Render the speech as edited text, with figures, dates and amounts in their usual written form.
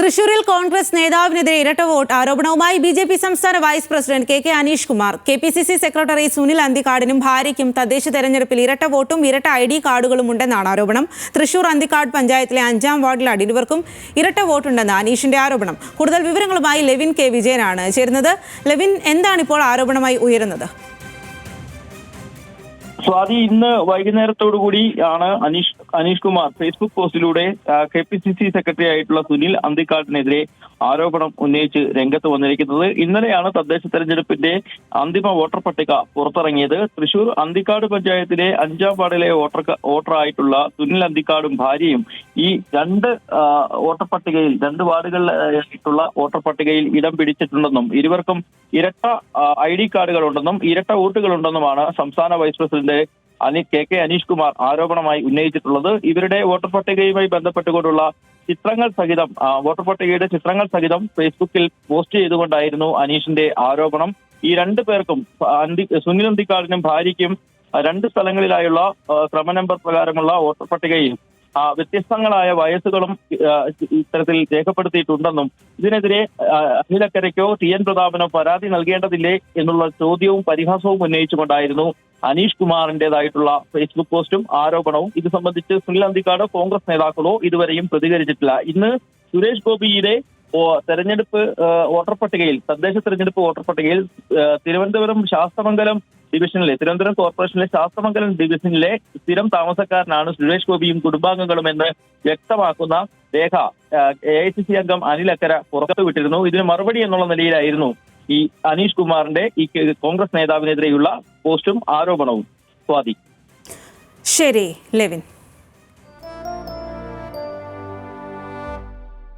തൃശൂരിൽ കോൺഗ്രസ് നേതാവിനെതിരെ ഇരട്ട വോട്ട് ആരോപണവുമായി ബിജെപി സംസ്ഥാന vice president K Anish Kumar. KPCC secretary Sunil അന്തിക്കാടിനും ഭാര്യയ്ക്കും തദ്ദേശ തെരഞ്ഞെടുപ്പിൽ ഇരട്ട വോട്ടും ഇരട്ട ID കാർഡുകളും ഉണ്ടെന്നാണ് ആരോപണം. തൃശൂർ അന്തിക്കാട് പഞ്ചായത്തിലെ 5ാം വാർഡിലാണ് ഇരുവർക്കും ഇരട്ട വോട്ടുണ്ടെന്ന് അനീഷിന്റെ ആരോപണം. കൂടുതൽ വിവരങ്ങളുമായി ലെവിൻ കെ വിജയനാണ് ചേരുന്നത്. ലെവിൻ, എന്താണിപ്പോൾ ആരോപണമായി ഉയരുന്നത്? സ്വാതി, ഇന്ന് വൈകുന്നേരത്തോടുകൂടി ആണ് അനീഷ് കുമാർ ഫേസ്ബുക്ക് പോസ്റ്റിലൂടെ KPCC സെക്രട്ടറി ആയിട്ടുള്ള സുനിൽ അന്തിക്കാടിനെതിരെ ആരോപണം ഉന്നയിച്ച് രംഗത്ത് വന്നിരിക്കുന്നത്. ഇന്നലെയാണ് തദ്ദേശ തെരഞ്ഞെടുപ്പിന്റെ അന്തിമ വോട്ടർ പട്ടിക പുറത്തിറങ്ങിയത്. തൃശൂർ അന്തിക്കാട് പഞ്ചായത്തിലെ 5ാം വാർഡിലെ വോട്ടറായിട്ടുള്ള സുനിൽ അന്തിക്കാടും ഭാര്യയും ഈ രണ്ട് വാർഡുകളിലായിട്ടുള്ള വോട്ടർ പട്ടികയിൽ ഇടം പിടിച്ചിട്ടുണ്ടെന്നും ഇരുവർക്കും ഇരട്ട ID കാർഡുകളുണ്ടെന്നും ഇരട്ട വോട്ടുകളുണ്ടെന്നുമാണ് സംസ്ഥാന vice president K Anish Kumar ആരോപണമായി ഉന്നയിച്ചിട്ടുള്ളത്. ഇവരുടെ വോട്ടർ പട്ടികയുമായി ബന്ധപ്പെട്ടുകൊണ്ടുള്ള വോട്ടർ പട്ടികയുടെ ചിത്രങ്ങൾ സഹിതം ഫേസ്ബുക്കിൽ പോസ്റ്റ് ചെയ്തുകൊണ്ടായിരുന്നു അനീഷിന്റെ ആരോപണം. ഈ രണ്ടു പേർക്കും സുനിൽ അന്തിക്കാടിനും ഭാര്യയ്ക്കും രണ്ട് സ്ഥലങ്ങളിലായുള്ള ക്രമ നമ്പർ പ്രകാരമുള്ള വോട്ടർ പട്ടികയിൽ വ്യത്യസ്തങ്ങളായ വയസ്സുകളും ഇത്തരത്തിൽ രേഖപ്പെടുത്തിയിട്ടുണ്ടെന്നും ഇതിനെതിരെ അനിലക്കരയ്ക്കോ TN പ്രതാപനോ പരാതി നൽകേണ്ടതില്ലേ എന്നുള്ള ചോദ്യവും പരിഹാസവും ഉന്നയിച്ചുകൊണ്ടായിരുന്നു അനീഷ് കുമാറിന്റേതായിട്ടുള്ള ഫേസ്ബുക്ക് പോസ്റ്റും ആരോപണവും. ഇത് സംബന്ധിച്ച് സുനിൽ അന്തിക്കാട് കോൺഗ്രസ് നേതാക്കളോ ഇതുവരെയും പ്രതികരിച്ചിട്ടില്ല. ഇന്ന് സുരേഷ് ഗോപിയുടെ തദ്ദേശ തെരഞ്ഞെടുപ്പ് വോട്ടർ പട്ടികയിൽ തിരുവനന്തപുരം കോർപ്പറേഷനിലെ ശാസ്തമംഗലം ഡിവിഷനിലെ സ്ഥിരം താമസക്കാരനാണ് സുരേഷ് ഗോപിയും കുടുംബാംഗങ്ങളും എന്ന് വ്യക്തമാക്കുന്ന രേഖ AICC അംഗം അനിലക്കര പുറത്തുവിട്ടിരുന്നു. ഇതിന് മറുപടി എന്നുള്ള നിലയിലായിരുന്നു ഈ അനീഷ് കുമാറിന്റെ ഈ കോൺഗ്രസ് നേതാവിനെതിരെയുള്ള പോസ്റ്റും ആരോപണവും. സ്വാതി. ശരി ലെവിൻ.